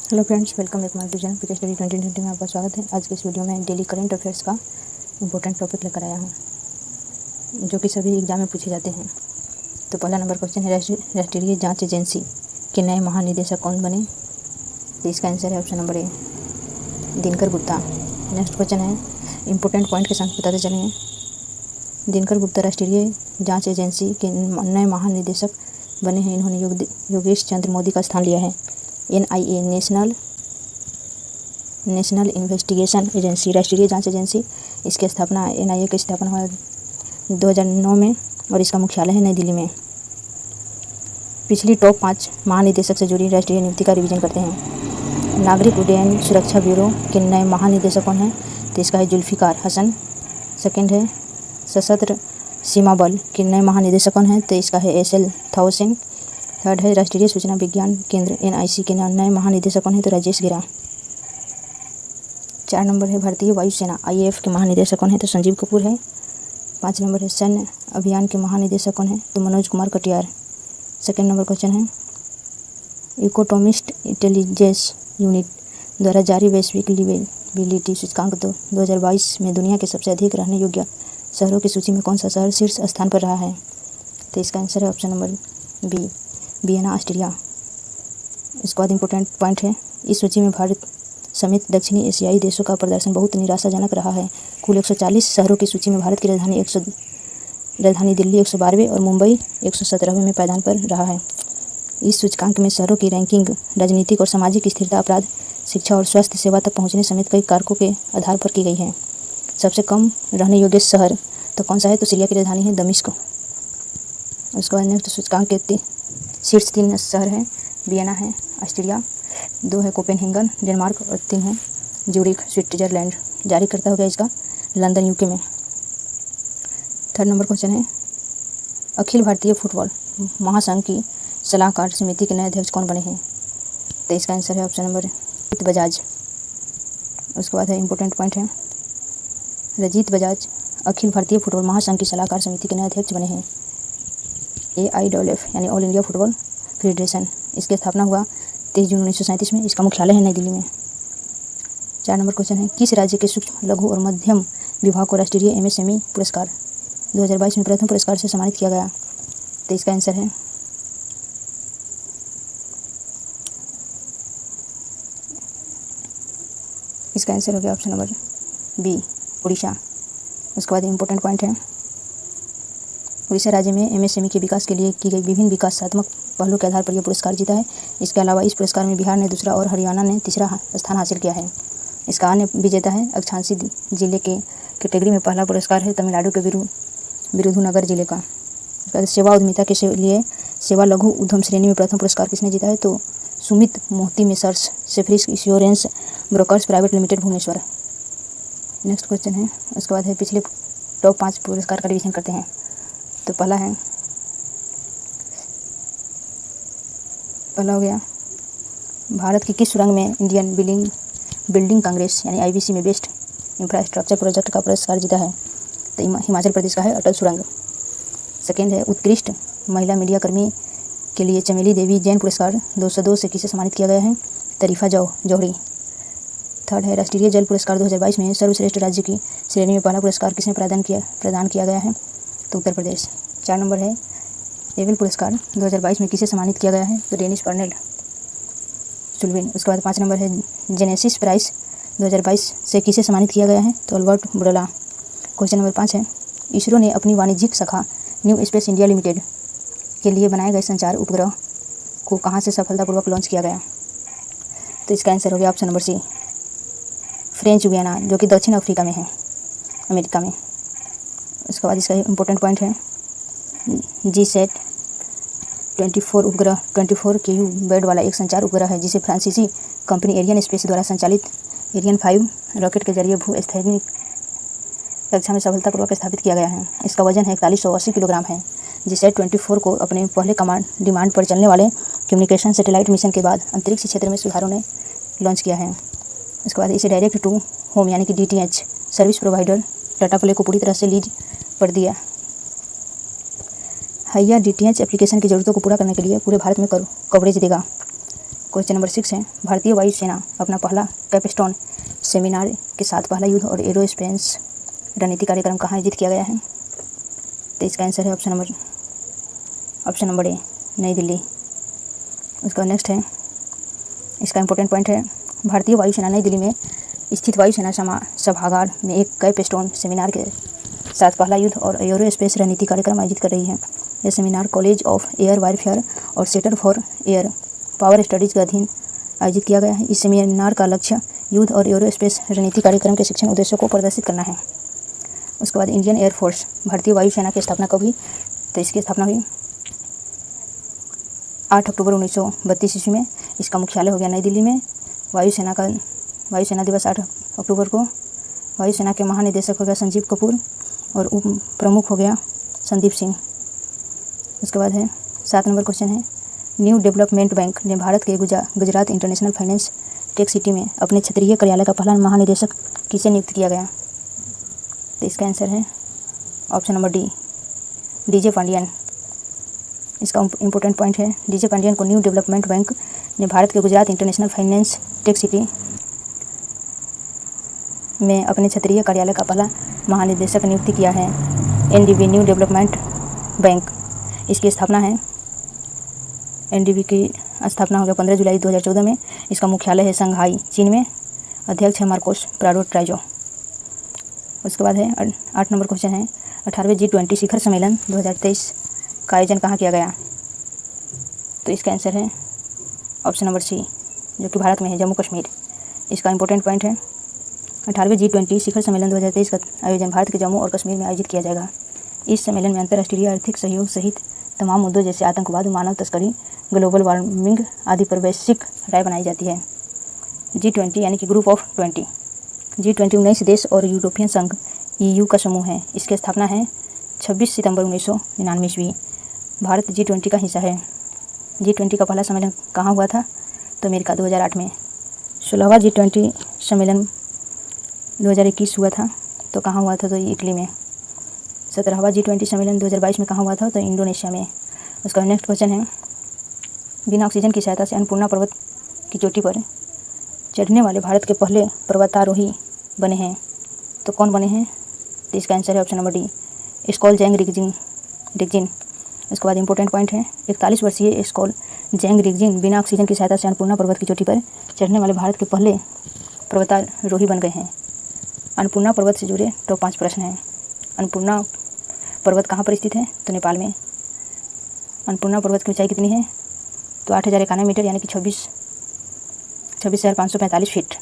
Hello friends, welcome back my channel PK study 2020 में आपका स्वागत है। आज के इस वीडियो में डेली करंट अफेयर्स का इंपॉर्टेंट टॉपिक लेकर आया हूँ जो कि सभी एग्जाम में पूछे जाते हैं। तो पहला नंबर क्वेश्चन है, राष्ट्रीय जांच एजेंसी के नए महानिदेशक कौन बने? तो इसका आंसर है ऑप्शन नंबर ए, दिनकर गुप्ता। नेक्स्ट क्वेश्चन है, इंपॉर्टेंट पॉइंट के साथ बताते चलेंगे। दिनकर गुप्ता राष्ट्रीय जाँच एजेंसी के नए महानिदेशक बने हैं। इन्होंने योगेश चंद्र मोदी का स्थान लिया है। NIA नेशनल इन्वेस्टिगेशन एजेंसी, राष्ट्रीय जांच एजेंसी, इसकी स्थापना NIA की स्थापना हुआ 2009 में और इसका मुख्यालय है नई दिल्ली में। पिछली टॉप 5 महानिदेशक से जुड़ी राष्ट्रीय नियुक्ति का रिवीजन करते हैं। नागरिक उड्डयन सुरक्षा ब्यूरो के नए महानिदेशक कौन है? तो इसका है जुल्फिकार हसन। सेकंड है, सशस्त्र सीमा बल के नए महानिदेशक कौन है? तो इसका है SL थाओसेन। थर्ड है, राष्ट्रीय सूचना विज्ञान केंद्र NIC के नए महानिदेशक कौन है? तो राजेश गिरा। 4 नंबर है, भारतीय वायुसेना IAF के महानिदेशक कौन है? तो संजीव कपूर है। 5 नंबर है, सैन्य अभियान के महानिदेशक कौन है? तो Manoj Kumar Katiyar. Second number question है, इकोनॉमिस्ट इंटेलिजेंस यूनिट द्वारा जारी वैश्विक लिवेबिलिटी सूचकांक 2022 में दुनिया के सबसे अधिक रहने योग्य शहरों की सूची में कौन सा शहर शीर्ष स्थान पर रहा है? तो इसका आंसर है option number B, Vienna, Austria. इसके बाद इंपॉर्टेंट पॉइंट है, इस सूची में भारत समेत दक्षिणी एशियाई देशों का प्रदर्शन बहुत निराशाजनक रहा है। कुल 140 शहरों की सूची में भारत की राजधानी दिल्ली 112वें और मुंबई 117वें में पायदान पर रहा है। इस सूचकांक में शहरों की रैंकिंग राजनीतिक और सामाजिक स्थिरता, अपराध, शिक्षा और स्वास्थ्य सेवा तक पहुंचने समेत कई कारकों के आधार पर की गई है। सबसे कम रहने योग्य शहर तो कौन सा है? तो सीरिया की राजधानी है दमिश्क। उसके बाद नेक्स्ट सूचकांक के शीर्ष 3 शहर हैं, वियना है ऑस्ट्रिया, 2 है कोपेनहेगन डेनमार्क और 3 है ज्यूरिख स्विट्जरलैंड। जारी करता हो गया इसका लंदन UK में। थर्ड नंबर क्वेश्चन है, अखिल भारतीय फुटबॉल महासंघ की सलाहकार समिति के नए अध्यक्ष कौन बने हैं? तो इसका आंसर है ऑप्शन नंबर रजीत बजाज। उसके बाद है इंपॉर्टेंट पॉइंट है, रजीत बजाज अखिल भारतीय फुटबॉल महासंघ की सलाहकार समिति के नए अध्यक्ष बने हैं। AIFF यानी ऑल इंडिया फुटबॉल फेडरेशन, इसकी स्थापना हुआ 23 जून 1937 में। इसका मुख्यालय है नई दिल्ली में। 4 नंबर क्वेश्चन है, किस राज्य के सूक्ष्म लघु और मध्यम विभाग को राष्ट्रीय MSME पुरस्कार 2022 में प्रथम पुरस्कार से सम्मानित किया गया? तो इसका आंसर है इसका आंसर हो गया ऑप्शन नंबर बी, उड़ीसा। उसके बाद इंपॉर्टेंट पॉइंट है, उड़ीसा राज्य में MSME के विकास के लिए की गई विभिन्न विकासात्मक पहलों के आधार पर यह पुरस्कार जीता है। इसके अलावा इस पुरस्कार में बिहार ने दूसरा और हरियाणा ने तीसरा स्थान हासिल किया है। इसका अन्य विजेता है अक्षांशी जिले के कैटेगरी में पहला पुरस्कार है तमिलनाडु के विरुधुनगर जिले का। इसके बाद सेवा उद्यमिता के लिए सेवा लघु उद्यम श्रेणी में प्रथम पुरस्कार किसने जीता है? तो सुमित मोहिती मेसर्स सेफ्रिस insurance brokers private limited Bhubaneswar. Next question है, उसके बाद है पिछले टॉप 5 पुरस्कार का रिवीजन करते हैं। तो पहला हो गया, भारत की किस सुरंग में इंडियन बिल्डिंग कांग्रेस यानी IBC में बेस्ट इंफ्रास्ट्रक्चर प्रोजेक्ट का पुरस्कार जीता है? तो हिमाचल प्रदेश का है अटल सुरंग। सेकेंड है, उत्कृष्ट महिला मीडिया कर्मी के लिए चमेली देवी जैन पुरस्कार 202 से किसे सम्मानित किया गया है? तरीफा जौहरी। थर्ड है, राष्ट्रीय जल पुरस्कार 2022 में सर्वश्रेष्ठ राज्य की श्रेणी में पहला पुरस्कार किसने प्रदान किया गया है? तो उत्तर प्रदेश। 4 नंबर है, एबल पुरस्कार 2022 में किसे सम्मानित किया गया है? तो डेनिस बर्नेल सुल्विन। उसके बाद 5 नंबर है, जेनेसिस प्राइज 2022 से किसे सम्मानित किया गया है? तो अल्बर्ट बुर्ला। क्वेश्चन नंबर 5 है, इसरो ने अपनी वाणिज्यिक शाखा न्यू स्पेस इंडिया लिमिटेड के लिए बनाए गए संचार उपग्रह को कहाँ से सफलतापूर्वक लॉन्च किया गया? तो इसका आंसर हो गया option number C, French Guiana, जो कि दक्षिण अफ्रीका में है, अमेरिका में। उसके बाद इसका इंपॉर्टेंट पॉइंट है, GSAT 24 उपग्रह 24 KU बेड वाला एक संचार उपग्रह है जिसे फ्रांसीसी कंपनी एरियन स्पेस द्वारा संचालित एरियन 5 रॉकेट के जरिए भू-स्थैतिक कक्षा में सफलतापूर्वक स्थापित किया गया है। इसका वजन है 4180 किलोग्राम है। GSAT 24 को अपने पहले डिमांड पर चलने वाले कम्युनिकेशन सैटेलाइट मिशन के बाद अंतरिक्ष क्षेत्र में सुधारों ने लॉन्च किया है। उसके बाद इसे डायरेक्ट टू होम यानी कि DTH service provider Tata play को पूरी तरह से लीज पर दिया। हैया DTH एप्लीकेशन की ज़रूरतों को पूरा करने के लिए पूरे भारत में कवरेज देगा। क्वेश्चन नंबर 6 है, भारतीय वायुसेना अपना पहला कैपस्टोन सेमिनार के साथ पहला युद्ध और एरोस्पेस रणनीति कार्यक्रम कहाँ आयोजित किया गया है? तो इसका आंसर है ऑप्शन नंबर ए, नई दिल्ली। उसका नेक्स्ट है, इसका इंपॉर्टेंट पॉइंट है, भारतीय वायुसेना नई दिल्ली में स्थित वायुसेना सभागार में एक कैपस्टोन सेमिनार के साथ पहला युद्ध और एरोस्पेस रणनीति कार्यक्रम आयोजित कर रही है। यह seminar college of air warfare और centre for air power studies के अधीन आयोजित किया गया है। इस सेमिनार का लक्ष्य युद्ध और एरोस्पेस रणनीति कार्यक्रम के शिक्षण उद्देश्यों को प्रदर्शित करना है। उसके बाद इंडियन एयरफोर्स, भारतीय वायुसेना की स्थापना कब हुई? तो इसकी स्थापना हुई 8 अक्टूबर 1932 ईस्वी में। इसका मुख्यालय हो गया नई दिल्ली में। वायुसेना दिवस 8 अक्टूबर को। वायुसेना के महानिदेशक हो गया संजीव कपूर और उप प्रमुख हो गया संदीप सिंह। उसके बाद है 7 नंबर क्वेश्चन है, न्यू डेवलपमेंट बैंक ने भारत के Gujarat international finance tech city में अपने क्षेत्रीय कार्यालय का पहला महानिदेशक किसे नियुक्त किया गया? तो इसका आंसर है option number D, DJ Pandian. इसका इंपॉर्टेंट पॉइंट है, डीजे पांडियन को न्यू डेवलपमेंट बैंक ने भारत के Gujarat international finance tech city में अपने क्षेत्रीय कार्यालय का पहला महानिदेशक नियुक्त किया है। एनडीबी न्यू डेवलपमेंट बैंक, इसकी स्थापना है, एनडीबी की स्थापना हो गया 15 जुलाई 2014 में। इसका मुख्यालय है शंघाई, चीन में। अध्यक्ष है मार्कोस प्राडो ट्राइजो। उसके बाद है 8 नंबर क्वेश्चन है, 18वें G20 शिखर सम्मेलन 2023 का आयोजन कहाँ किया गया? तो इसका आंसर है ऑप्शन नंबर सी, जो कि भारत में है, जम्मू कश्मीर। इसका इंपॉर्टेंट पॉइंट है, 18वें G20 शिखर सम्मेलन 2023 का आयोजन भारत के जम्मू और कश्मीर में आयोजित किया जाएगा। इस सम्मेलन में अंतर्राष्ट्रीय आर्थिक सहयोग सहित तमाम मुद्दों जैसे आतंकवाद, मानव तस्करी, ग्लोबल वार्मिंग आदि पर वैश्विक राय बनाई जाती है। G20 यानी कि ग्रुप ऑफ 20। G20 19 देश और यूरोपियन संघ EU का समूह है। इसकी स्थापना है 26 सितंबर 1999 ईस्वी। भारत G20 का हिस्सा है। G20 का पहला सम्मेलन कहाँ हुआ था? तो अमेरिका 2008 में। 16वां G20 सम्मेलन 2021 हुआ था, तो कहाँ हुआ था? तो इटली में। 17वां G20 सम्मेलन 2022 में कहाँ हुआ था? तो इंडोनेशिया में। उसका नेक्स्ट क्वेश्चन है, बिना ऑक्सीजन की सहायता से अन्नपूर्णा पर्वत की चोटी पर चढ़ने वाले भारत के पहले पर्वतारोही बने हैं, तो कौन बने हैं? तो इसका आंसर है ऑप्शन नंबर डी, स्कॉल जैंग रिगजिन। उसके बाद इंपॉर्टेंट पॉइंट है, 41 वर्षीय स्कॉल जैंग रिगजिन बिना ऑक्सीजन की सहायता से अन्नपूर्णा पर्वत की चोटी पर चढ़ने वाले भारत के पहले पर्वतारोही बन गए हैं। अन्नपूर्णा पर्वत से जुड़े टॉप 5 प्रश्न हैं। अन्नपूर्णा पर्वत कहाँ पर स्थित है? तो नेपाल में। अन्नपूर्णा पर्वत की ऊंचाई कितनी है? तो 8091 मीटर यानी कि 26,545 फीट।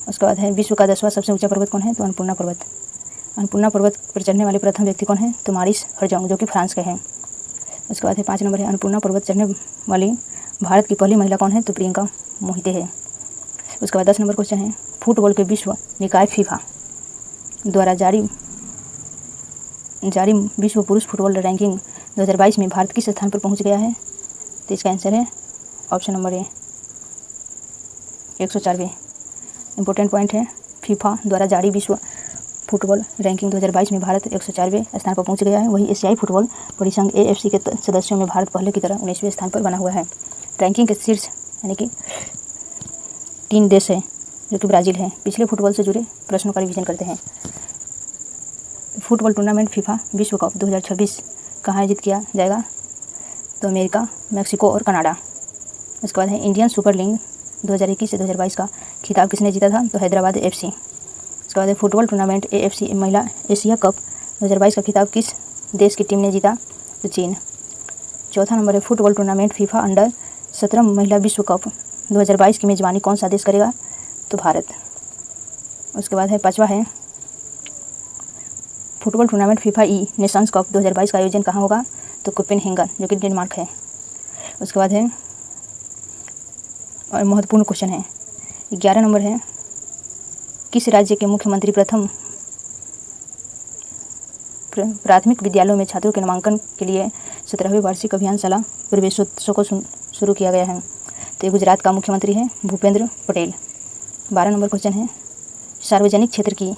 उसके बाद है, विश्व का 10वां सबसे ऊंचा पर्वत कौन है? तो अन्नपूर्णा पर्वत। अन्नपूर्णा पर्वत पर चढ़ने वाले प्रथम व्यक्ति कौन है? तो मारिस हरजोंग, जो कि फ्रांस के हैं। उसके बाद है 5 नंबर है, अन्नपूर्णा पर्वत चढ़ने वाली भारत की पहली महिला कौन है? तो प्रियंका मोहिते है। उसके बाद 10 नंबर क्वेश्चन है, फुटबॉल के विश्व निकाय फीफा द्वारा जारी विश्व पुरुष फुटबॉल रैंकिंग 2022 में भारत किस स्थान पर पहुंच गया है? तो इसका आंसर है ऑप्शन नंबर ए, 104वें। इंपॉर्टेंट पॉइंट है, फीफा द्वारा जारी विश्व फुटबॉल रैंकिंग 2022 में भारत 104वें स्थान पर पहुंच गया है। वही एशियाई फुटबॉल परिसंघ AFC के सदस्यों में भारत पहले की तरह 19वें स्थान पर बना हुआ है। रैंकिंग के शीर्ष यानी कि 3 देश है, जो कि ब्राज़ील है। पिछले फुटबॉल से जुड़े प्रश्नों का रिवीजन करते हैं। फुटबॉल टूर्नामेंट फीफा विश्व कप 2026 कहाँ आयोजित किया जाएगा? तो अमेरिका, मैक्सिको और कनाडा। उसके बाद है, इंडियन सुपर लीग 2021 से 2022 का खिताब किसने जीता था? तो हैदराबाद FC। उसके बाद है, फुटबॉल टूर्नामेंट AFC महिला एशिया कप 2022 का खिताब किस देश की टीम ने जीता? तो चीन। चौथा नंबर है, फुटबॉल टूर्नामेंट फीफा अंडर 17 महिला विश्व कप 2022 की मेज़बानी कौन सा देश करेगा? तो भारत। उसके बाद है, 5वां है, football tournament FIFA Nations cup 2022 का आयोजन कहाँ होगा? तो कोपेनहेगन, जो कि डेनमार्क है। उसके बाद है, और महत्वपूर्ण क्वेश्चन है 11 नंबर है, किस राज्य के मुख्यमंत्री प्रथम प्राथमिक विद्यालयों में छात्रों के नामांकन के लिए 17वीं वार्षिक अभियानशाला प्रवेशोत्सव को शुरू किया गया है? तो ये गुजरात का मुख्यमंत्री है भूपेंद्र पटेल। 12 नंबर क्वेश्चन है, सार्वजनिक क्षेत्र की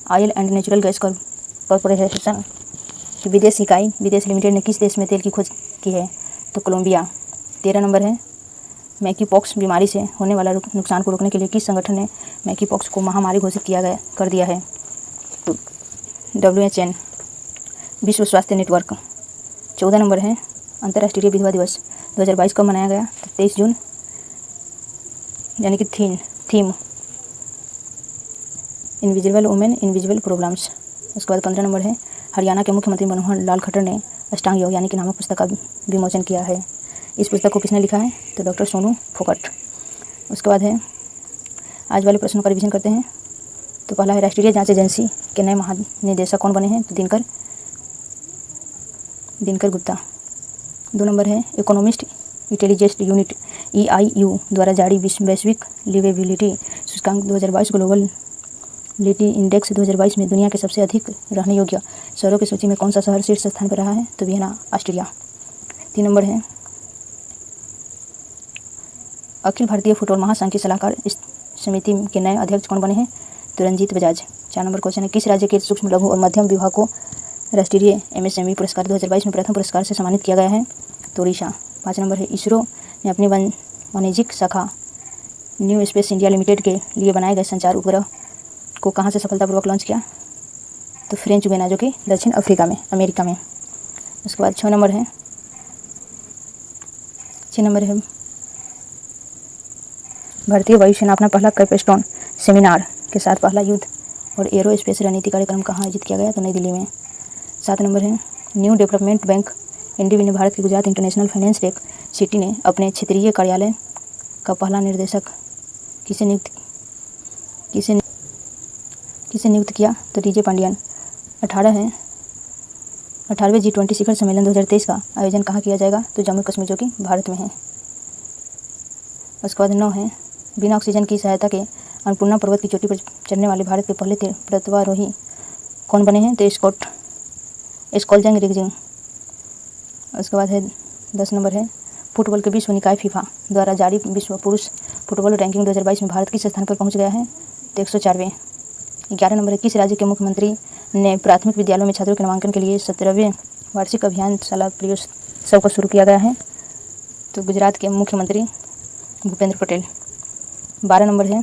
oil and natural gas corporation की विदेश इकाई विदेश लिमिटेड ने किस देश में तेल की खोज की है? तो कोलंबिया। 13 नंबर है, मैकीपॉक्स बीमारी से होने वाला नुकसान को रोकने के लिए किस संगठन ने मैकीपॉक्स को महामारी घोषित कर दिया है? तो WHO, विश्व स्वास्थ्य नेटवर्क। 14 नंबर है अंतर्राष्ट्रीय विधवा दिवस 2022 कब मनाया गया? तो 23 जून, यानी कि theme invisible women invisible problems. उसके बाद 15 नंबर है हरियाणा के मुख्यमंत्री मनोहर लाल खट्टर ने अष्टांग योग यानी कि नामक पुस्तक का विमोचन किया है। इस पुस्तक को किसने लिखा है? तो डॉक्टर सोनू फोगट। उसके बाद है आज वाले प्रश्नों का रिवीजन करते हैं। तो पहला है राष्ट्रीय जांच एजेंसी के नए महानिदेशक कौन बने हैं? तो दिनकर गुप्ता। 2 नंबर है इकोनॉमिस्ट इंटेलिजेंस यूनिट EIU द्वारा जारी वैश्विक लिवेबिलिटी सूचकांक 2022 ग्लोबल लिटी इंडेक्स 2022 में दुनिया के सबसे अधिक रहने योग्य शहरों की सूची में कौन सा शहर शीर्ष स्थान पर रहा है? तो वियना, ऑस्ट्रिया। 3 नंबर है अखिल भारतीय फुटबॉल महासंघ की सलाहकार समिति के नए अध्यक्ष कौन बने हैं? तो रंजीत बजाज। 4 नंबर क्वेश्चन है किस राज्य के सूक्ष्म लघु और मध्यम विभाग को राष्ट्रीय MSME पुरस्कार 2022 में प्रथम पुरस्कार से सम्मानित किया गया है? तो ओडिशा। 5 नंबर है इसरो ने अपनी वाणिज्यिक शाखा न्यू स्पेस इंडिया लिमिटेड के लिए बनाए गए संचार उपग्रह को कहाँ से सफलतापूर्वक लॉन्च किया? तो फ्रेंच गुयाना जो कि दक्षिण अमेरिका में। उसके बाद 6 नंबर है भारतीय वायुसेना अपना पहला कैपस्टोन सेमिनार के साथ पहला युद्ध और एरोस्पेस रणनीति कार्यक्रम कहाँ आयोजित किया गया? तो नई दिल्ली में। 7 नंबर है न्यू डेवलपमेंट बैंक NDB ने भारत की Gujarat international finance tech city ने अपने क्षेत्रीय कार्यालय का पहला निदेशक किसे नियुक्त किया? तो DJ पांडियन। 18वें G20 शिखर सम्मेलन 2023 का आयोजन कहाँ किया जाएगा? तो जम्मू कश्मीर जो कि भारत में है। उसके बाद 9 है बिना ऑक्सीजन की सहायता के अन्नपूर्णा पर्वत की चोटी पर चढ़ने वाले भारत के पहले पर्वतारोही कौन बने हैं? तो स्कोलजंग रिगजिंग। उसके बाद है 10 नंबर है फुटबॉल के विश्व निकाय FIFA द्वारा जारी विश्व पुरुष फुटबॉल रैंकिंग 2022 में भारत किस स्थान पर पहुंच गया है? तो 104वें। 11 नंबर है किस राज्य के मुख्यमंत्री ने प्राथमिक विद्यालयों में छात्रों के नामांकन के लिए 17वें वार्षिक अभियान शाला प्रयोत्सव को शुरू किया गया है? तो गुजरात के मुख्यमंत्री भूपेंद्र पटेल। 12 नंबर है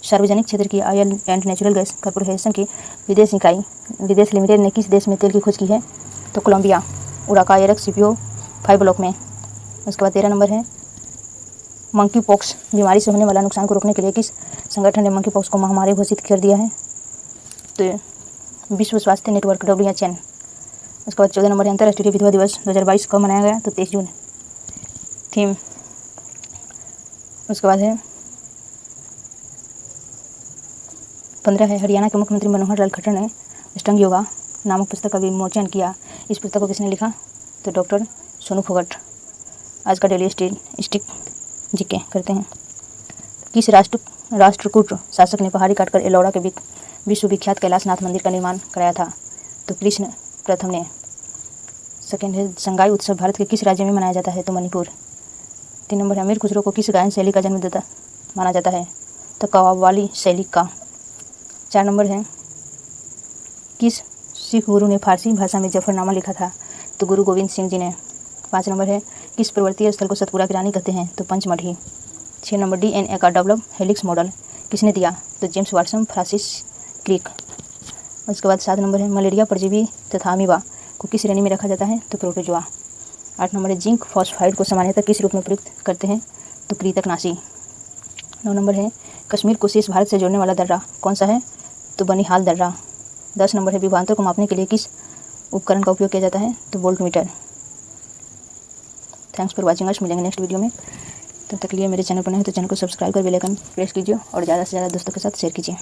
सार्वजनिक क्षेत्र की oil and natural gas corporation की विदेश इकाई विदेश लिमिटेड ने किस देश में तेल की खोज की है? तो कोलंबिया, उराकायरक CPO 5 ब्लॉक में। उसके बाद 13 नंबर है मंकी पॉक्स बीमारी से होने वाला नुकसान को रोकने के लिए किस संगठन ने मंकी पॉक्स को महामारी घोषित कर दिया है? तो विश्व स्वास्थ्य नेटवर्क WHO। उसके बाद 14 नंबर है अंतर्राष्ट्रीय विधवा दिवस 2022 कब मनाया गया? तो 23 जून, थीम। उसके बाद है 15 है हरियाणा के मुख्यमंत्री मनोहर लाल खट्टर ने अष्टांग योगा नामक पुस्तक का विमोचन किया। इस पुस्तक को किसने लिखा? तो डॉक्टर सोनू फोगट। आज का डेली स्टिक जीके करते हैं। किस राष्ट्रकूट शासक ने पहाड़ी काटकर एलोरा के विश्व विख्यात कैलाशनाथ मंदिर का निर्माण कराया था? तो कृष्ण प्रथम ने। सेकेंड है संगाई उत्सव भारत के किस राज्य में मनाया जाता है? तो मणिपुर। 3 नंबर है अमीर खुसरो को किस गायन शैली का जन्मदाता माना जाता है? तो कव्वाली शैली का। 4 नंबर है किस सिख गुरु ने फारसी भाषा में जफरनामा लिखा था? तो गुरु गोविंद सिंह जी ने। 5 नंबर है किस पर्वतीय स्थल को सतपुरा की रानी कहते हैं? तो पंचमढ़ी। 6 नंबर DNA का डेवलप हेलिक्स मॉडल किसने दिया? तो जेम्स वाटसन, फ्रांसिस क्रिक। उसके बाद 7 नंबर है मलेरिया परजीवी तथा अमीबा को किस श्रेणी में रखा जाता है? तो प्रोटोजोआ। 8 नंबर है जिंक फॉस्फाइड को सामान्यतः किस रूप में प्रयुक्त करते हैं? तो कृतकनाशी। 9 नंबर है कश्मीर को शेष भारत से जोड़ने वाला दर्रा कौन सा है? तो बनिहाल दर्रा। 10 नंबर है विभवांतर को मापने के लिए किस उपकरण का उपयोग किया जाता है? तो voltmeter. Thanks for watching us. मिलेंगे नेक्स्ट वीडियो में। तब तक के लिए मेरे चैनल पर नए हैं तो चैनल को सब्सक्राइब कर बेल आइकन प्रेस कीजिए और ज़्यादा से ज़्यादा दोस्तों के साथ शेयर कीजिए।